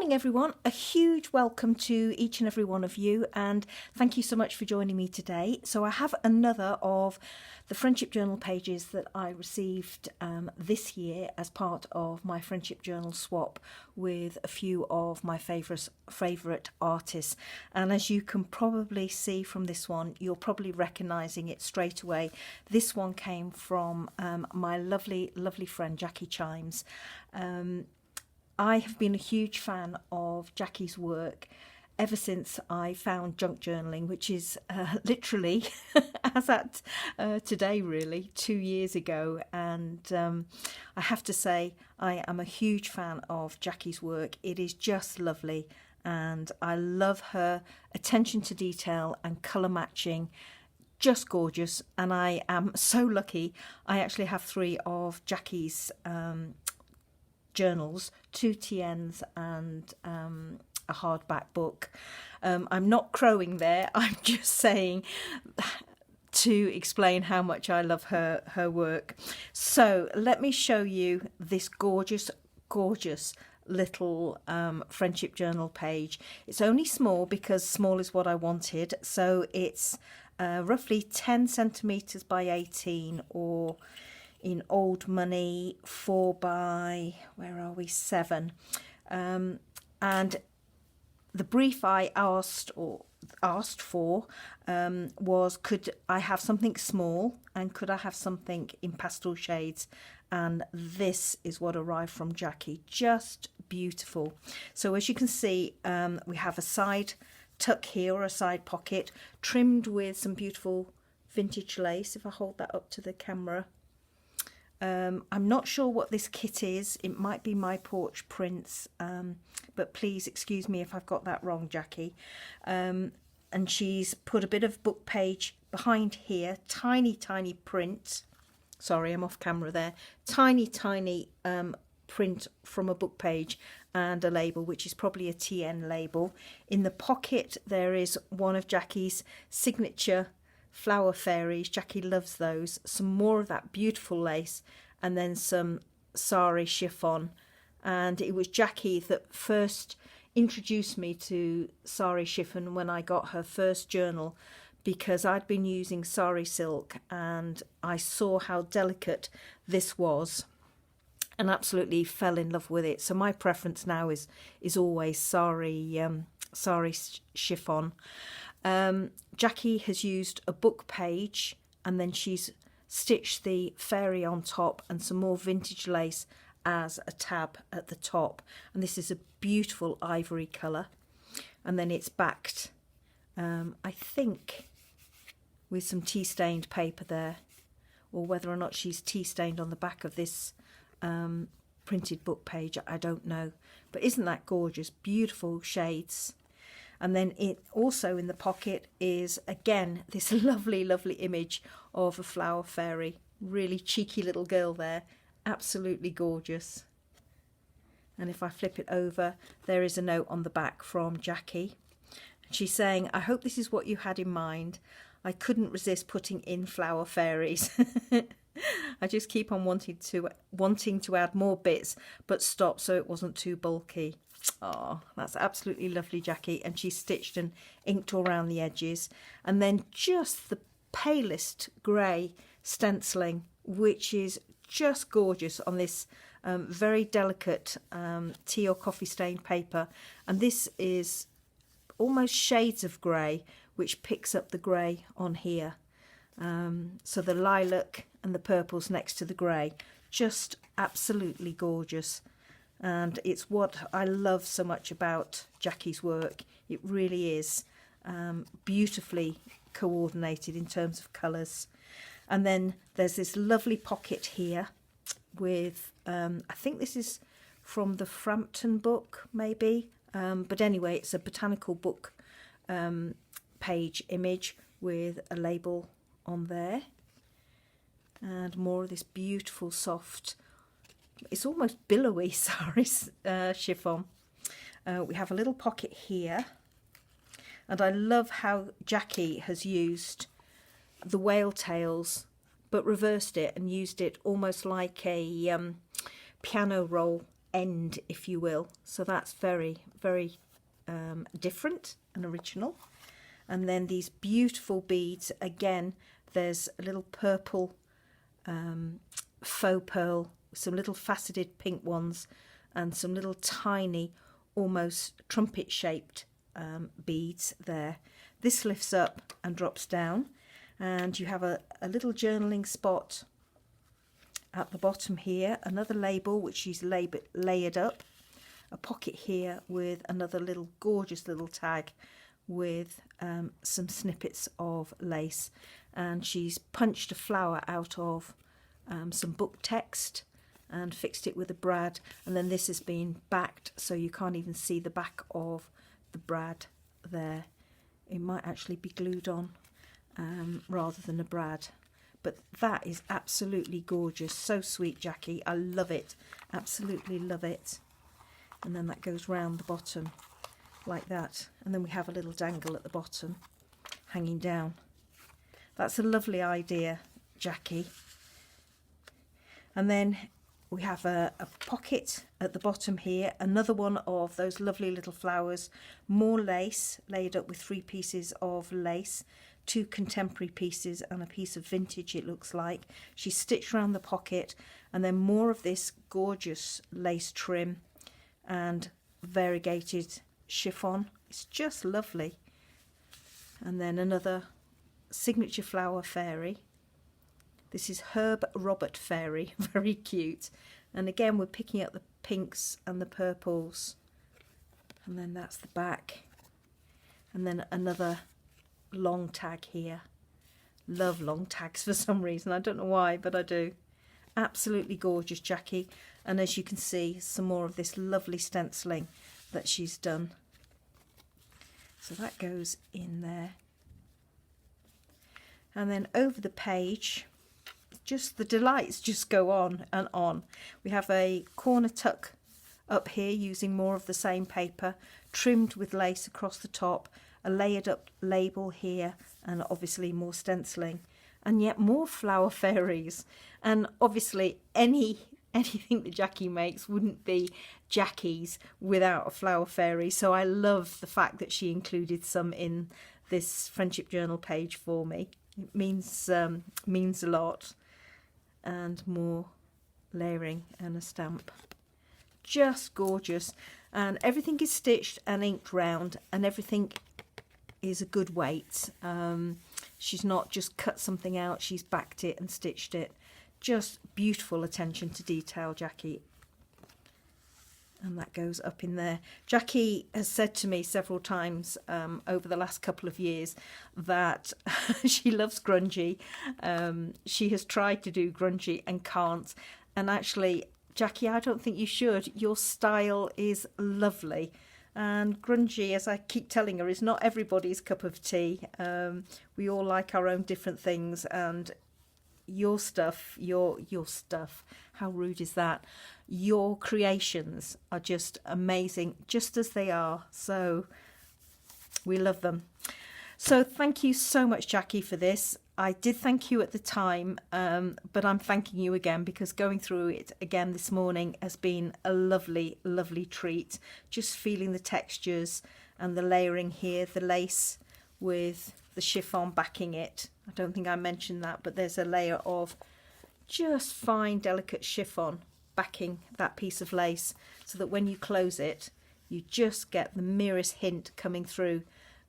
morning, everyone. A huge welcome to each and every one of you, and thank you so much for joining me today. So I have another of the Friendship Journal pages that I received this year as part of my Friendship Journal swap with a few of my favourite artists. And as you can probably see from this one, you're probably recognising it straight away. This one came from my lovely friend Jacqui Chimes. I have been a huge fan of Jacqui's work ever since I found junk journaling, which is literally as at today, really, 2 years ago. And I have to say, I am a huge fan of Jacqui's work. It is just lovely, and I love her attention to detail and colour matching. Just gorgeous. And I am so lucky. I actually have 3 of Jacqui's journals, 2 TNs and a hardback book. I'm not crowing there, I'm just saying to explain how much I love her work. So let me show you this gorgeous little Friendship Journal page. It's only small because small is what I wanted, so it's roughly 10 centimetres by 18, or in old money 4 by, where are we, 7. And the brief I asked for was, could I have something small and could I have something in pastel shades? And this is what arrived from Jacqui. Just beautiful. So as you can see, we have a side tuck here, or a side pocket, trimmed with some beautiful vintage lace. If I hold that up to the camera, I'm not sure what this kit is. It might be My Porch Prints, but please excuse me if I've got that wrong, Jacqui. And she's put a bit of book page behind here, tiny print. Sorry, I'm off camera there. Tiny print from a book page and a label, which is probably a TN label. In the pocket there is one of Jacqui's signature flower fairies. Jacqui loves those. Some more of that beautiful lace, and then some sari chiffon. And it was Jacqui that first introduced me to sari chiffon when I got her first journal, because I'd been using sari silk and I saw how delicate this was and absolutely fell in love with it. So my preference now is always sari chiffon. Jacqui has used a book page, and then she's stitched the fairy on top and some more vintage lace as a tab at the top. And this is a beautiful ivory colour. And then it's backed, I think, with some tea-stained paper there, or whether or not she's tea-stained on the back of this printed book page, I don't know. But isn't that gorgeous? Beautiful shades. And then it also in the pocket is again this lovely image of a flower fairy. Really cheeky little girl there, absolutely gorgeous. And if I flip it over, there is a note on the back from Jacqui. She's saying, I hope this is what you had in mind. I couldn't resist putting in flower fairies. I just keep on wanting to add more bits, but stop so it wasn't too bulky. Oh, that's absolutely lovely, Jacqui. And she stitched and inked all around the edges. And then just the palest grey stenciling, which is just gorgeous on this very delicate tea or coffee stained paper. And this is almost shades of grey, which picks up the grey on here. So the lilac and the purples next to the grey, just absolutely gorgeous. And it's what I love so much about Jacqui's work. It really is beautifully coordinated in terms of colours. And then there's this lovely pocket here with, I think this is from the Frampton book, maybe. But anyway, it's a botanical book page image with a label on there. And more of this beautiful soft, it's almost billowy sari chiffon. We have a little pocket here, and I love how Jacqui has used the whale tails but reversed it and used it almost like a piano roll end, if you will. So that's very, very different and original. And then these beautiful beads. Again, there's a little purple faux pearl, some little faceted pink ones, and some little tiny, almost trumpet shaped beads there. This lifts up and drops down, and you have a little journaling spot at the bottom here, another label which she's layered up, a pocket here with another little gorgeous little tag with some snippets of lace, and she's punched a flower out of some book text and fixed it with a brad, and then this has been backed so you can't even see the back of the brad there. It might actually be glued on rather than a brad, but that is absolutely gorgeous. So sweet, Jacqui. I love it, absolutely love it. And then that goes round the bottom like that, and then we have a little dangle at the bottom hanging down. That's a lovely idea, Jacqui. And then we have a pocket at the bottom here, another one of those lovely little flowers, more lace laid up with 3 pieces of lace, 2 contemporary pieces and a piece of vintage, it looks like. She's stitched around the pocket, and then more of this gorgeous lace trim and variegated chiffon. It's just lovely. And then another signature flower fairy. This is Herb Robert Fairy, very cute. And again, we're picking up the pinks and the purples. And then that's the back. And then another long tag here. Love long tags for some reason. I don't know why, but I do. Absolutely gorgeous, Jacqui. And as you can see, some more of this lovely stenciling that she's done. So that goes in there. And then over the page, just the delights just go on and on. We have a corner tuck up here using more of the same paper, trimmed with lace across the top, a layered up label here, and obviously more stenciling, and yet more flower fairies. And obviously anything that Jacqui makes wouldn't be Jacqui's without a flower fairy. So I love the fact that she included some in this friendship journal page for me. It means a lot. And more layering and a stamp. Just gorgeous. And everything is stitched and inked round, and everything is a good weight. She's not just cut something out, she's backed it and stitched it. Just beautiful attention to detail, Jacqui. And that goes up in there. Jacqui has said to me several times over the last couple of years that she loves grungy. She has tried to do grungy and can't. And actually, Jacqui, I don't think you should. Your style is lovely. And grungy, as I keep telling her, is not everybody's cup of tea. We all like our own different things, and your stuff, how rude is that? Your creations are just amazing, just as they are. So we love them. So thank you so much, Jacqui, for this. I did thank you at the time, but I'm thanking you again, because going through it again this morning has been a lovely, lovely treat. Just feeling the textures and the layering here, the lace with the chiffon backing it. I don't think I mentioned that, but there's a layer of just fine, delicate chiffon backing that piece of lace, so that when you close it, you just get the merest hint coming through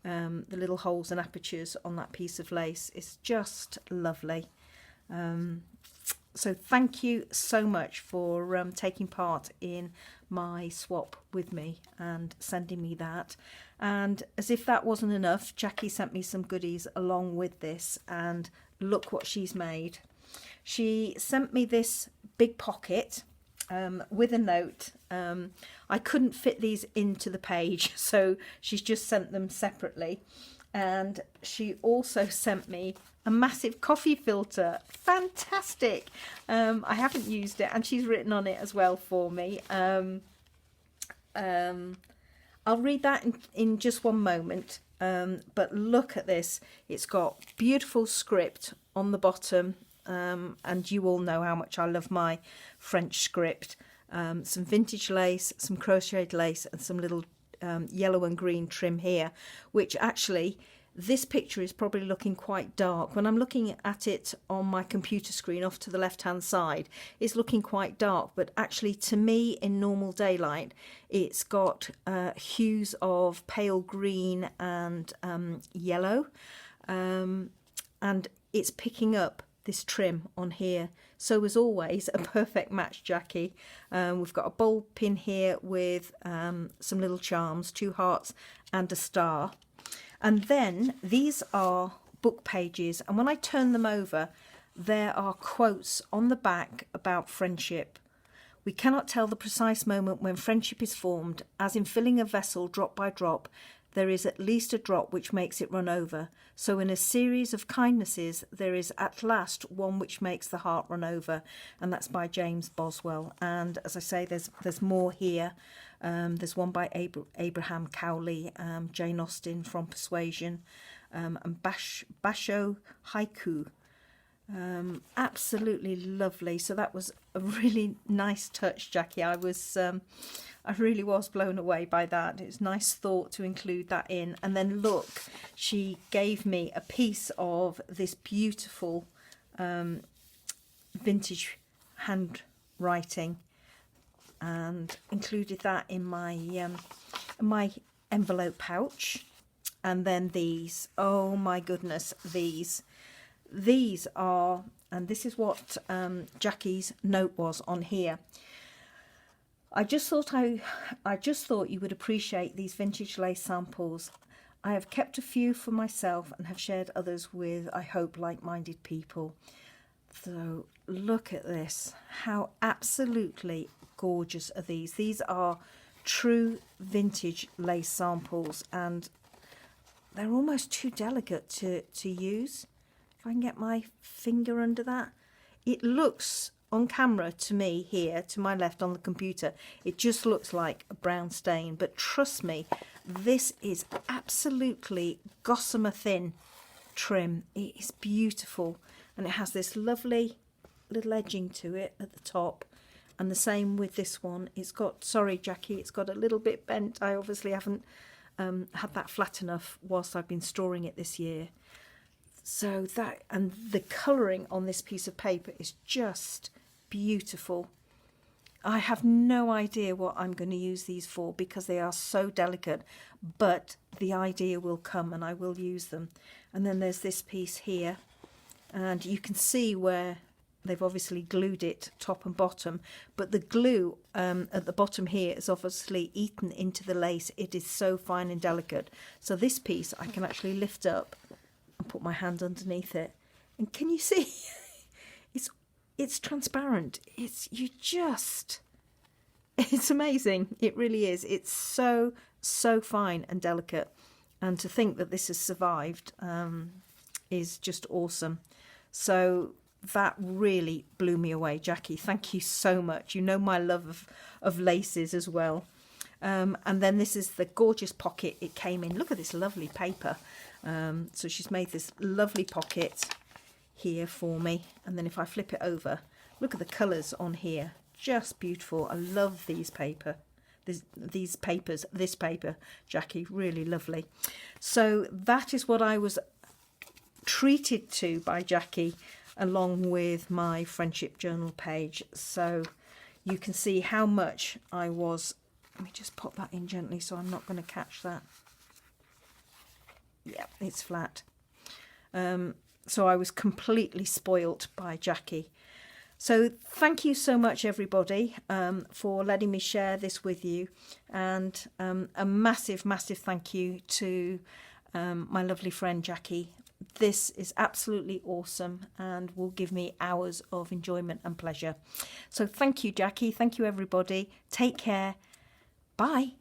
the little holes and apertures on that piece of lace. It's just lovely. So thank you so much for taking part in my swap with me and sending me that. And as if that wasn't enough, Jacqui sent me some goodies along with this, and look what she's made. She sent me this big pocket with a note. I couldn't fit these into the page, so she's just sent them separately. And she also sent me a massive coffee filter. Fantastic. I haven't used it, and she's written on it as well for me. I'll read that in just one moment. But look at this. It's got beautiful script on the bottom. And you all know how much I love my French script. some vintage lace, some crocheted lace, and some little yellow and green trim here, which actually this picture is probably looking quite dark. When I'm looking at it on my computer screen off to the left hand side, it's looking quite dark, but actually to me in normal daylight it's got hues of pale green and yellow, and it's picking up this trim on here. So as always, a perfect match, Jacqui. We've got a bulb pin here with some little charms, 2 hearts and a star. And then these are book pages, and when I turn them over, there are quotes on the back about friendship. We cannot tell the precise moment when friendship is formed, as in filling a vessel drop by drop, there is at least a drop which makes it run over. So in a series of kindnesses, there is at last one which makes the heart run over. And that's by James Boswell. And as I say, there's more here. There's one by Abraham Cowley, Jane Austen from Persuasion, and Basho Haiku. Absolutely lovely. So that was a really nice touch, Jacqui. I really was blown away by that. It's nice thought to include that in. And then look, she gave me a piece of this beautiful vintage handwriting and included that in my envelope pouch. And then these, oh my goodness, these are, and this is what Jacqui's note was on here. I just thought you would appreciate these vintage lace samples. I have kept a few for myself and have shared others with, I hope, like-minded people. So look at this. How absolutely gorgeous are these? These are true vintage lace samples, and they're almost too delicate to use. If I can get my finger under that. It looks on camera to me here, to my left on the computer, it just looks like a brown stain. But trust me, this is absolutely gossamer thin trim. It is beautiful. And it has this lovely little edging to it at the top. And the same with this one. It's got, sorry Jacqui, it's got a little bit bent. I obviously haven't had that flat enough whilst I've been storing it this year. So that, and the colouring on this piece of paper is just beautiful. I have no idea what I'm going to use these for because they are so delicate, but the idea will come and I will use them. And then there's this piece here, and you can see where they've obviously glued it top and bottom, but the glue at the bottom here is obviously eaten into the lace. It is so fine and delicate. So this piece I can actually lift up and put my hand underneath it, and can you see? it's transparent. It's amazing. It really is. It's so fine and delicate, and to think that this has survived is just awesome. So that really blew me away, Jacqui. Thank you so much. You know my love of laces as well. And then this is the gorgeous pocket it came in. Look at this lovely paper. So she's made this lovely pocket here for me. And then if I flip it over, look at the colours on here. Just beautiful. I love these paper. This paper, Jacqui, really lovely. So that is what I was treated to by Jacqui, along with my friendship journal page. So you can see how much I was. Let me just pop that in gently so I'm not going to catch that. Yeah, it's flat. So I was completely spoilt by Jacqui. So thank you so much, everybody, for letting me share this with you. And a massive thank you to my lovely friend Jacqui. This is absolutely awesome and will give me hours of enjoyment and pleasure. So thank you, Jacqui. Thank you, everybody. Take care. Bye.